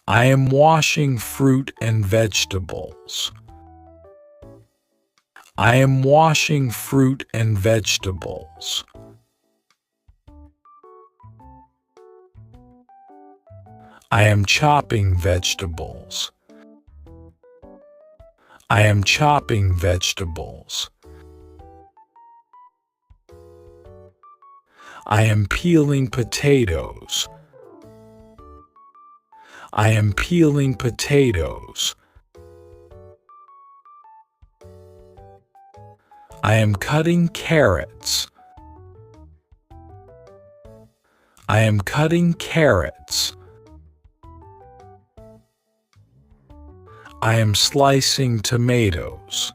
I am washing fruit and vegetables. I am washing fruit and vegetables. I am chopping vegetables. I am chopping vegetables. I am peeling potatoes. I am peeling potatoes. I am cutting carrots. I am cutting carrots. I am slicing tomatoes.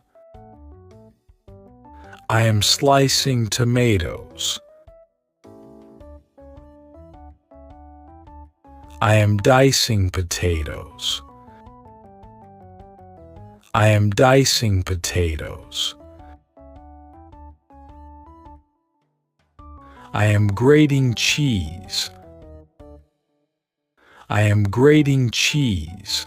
I am slicing tomatoes. I am dicing potatoes. I am dicing potatoes. I am grating cheese. I am grating cheese.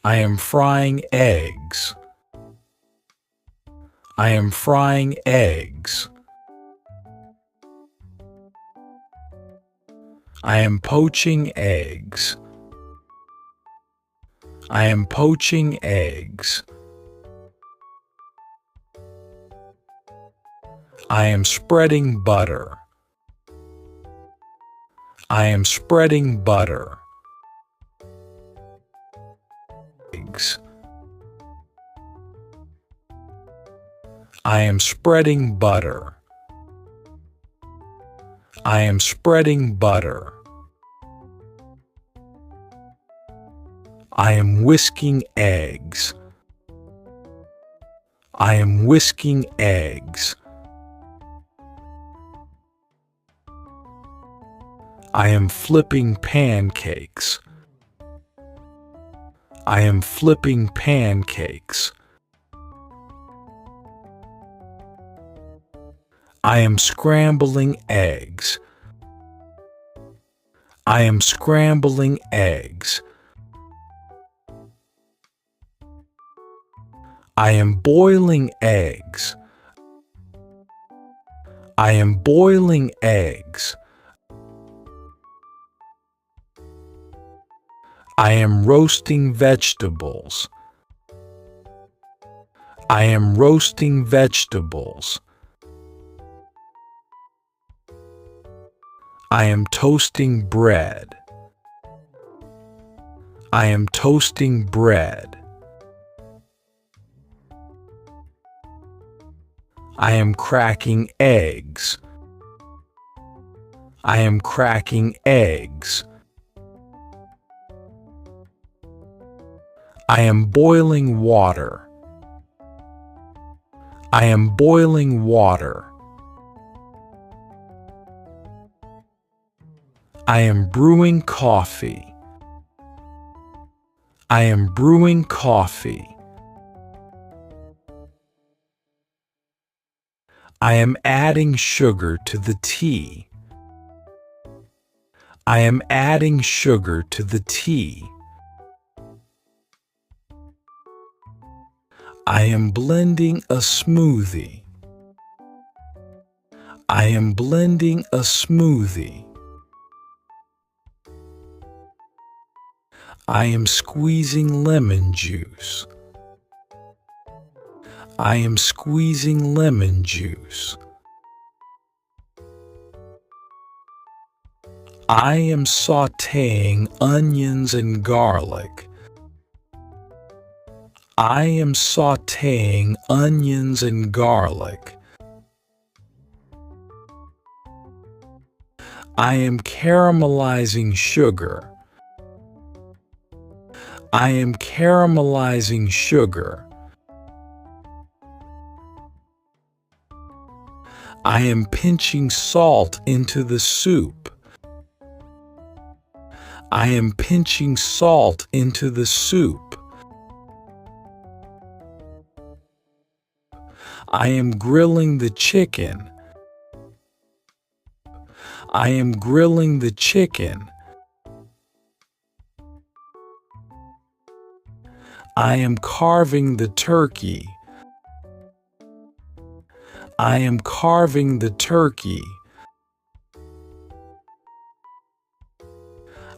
I am frying eggs. I am frying eggs. I am poaching eggs. I am poaching eggs. I am spreading butter. I am spreading butter. Eggs. I am spreading butter. I am spreading butter. I am whisking eggs. I am whisking eggs. I am flipping pancakes. I am flipping pancakes. I am scrambling eggs. I am scrambling eggs. I am boiling eggs. I am boiling eggs. I am roasting vegetables. I am roasting vegetables. I am toasting bread. I am toasting bread. I am cracking eggs. I am cracking eggs. I am boiling water. I am boiling water. I am brewing coffee. I am brewing coffee. I am adding sugar to the tea. I am adding sugar to the tea. I am blending a smoothie. I am blending a smoothie. I am squeezing lemon juice. I am squeezing lemon juice. I am sautéing onions and garlic. I am sautéing onions and garlic. I am caramelizing sugar. I am caramelizing sugar. I am pinching salt into the soup. I am pinching salt into the soup. I am grilling the chicken. I am grilling the chicken. I am carving the turkey. I am carving the turkey.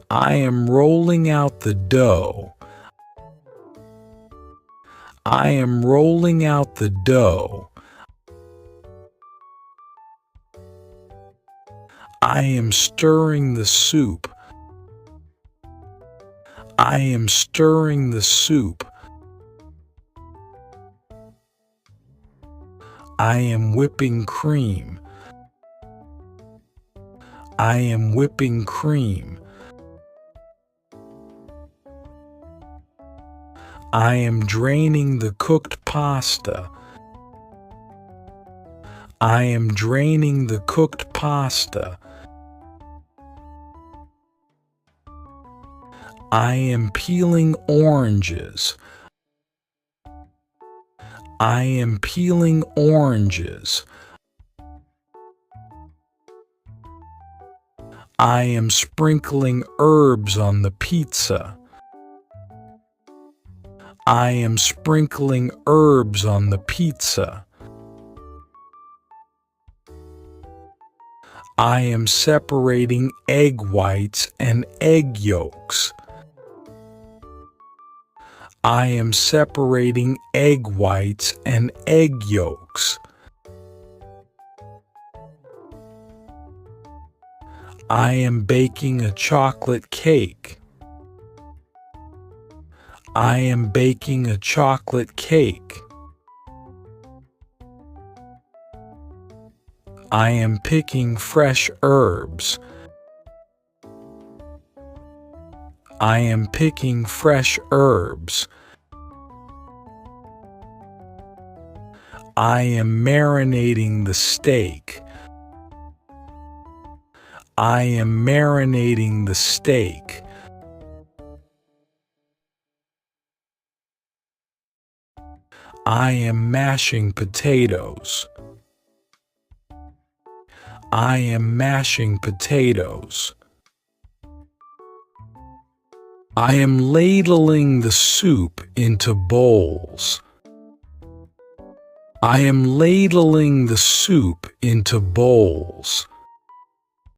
I am rolling out the dough. I am rolling out the dough. I am stirring the soup. I am stirring the soup. I am whipping cream. I am whipping cream. I am draining the cooked pasta. I am draining the cooked pasta. I am peeling oranges. I am peeling oranges. I am sprinkling herbs on the pizza. I am sprinkling herbs on the pizza. I am separating egg whites and egg yolks. I am separating egg whites and egg yolks. I am baking a chocolate cake. I am baking a chocolate cake. I am picking fresh herbs. I am picking fresh herbs. I am marinating the steak. I am marinating the steak. I am mashing potatoes. I am mashing potatoes. I am ladling the soup into bowls. I am ladling the soup into bowls.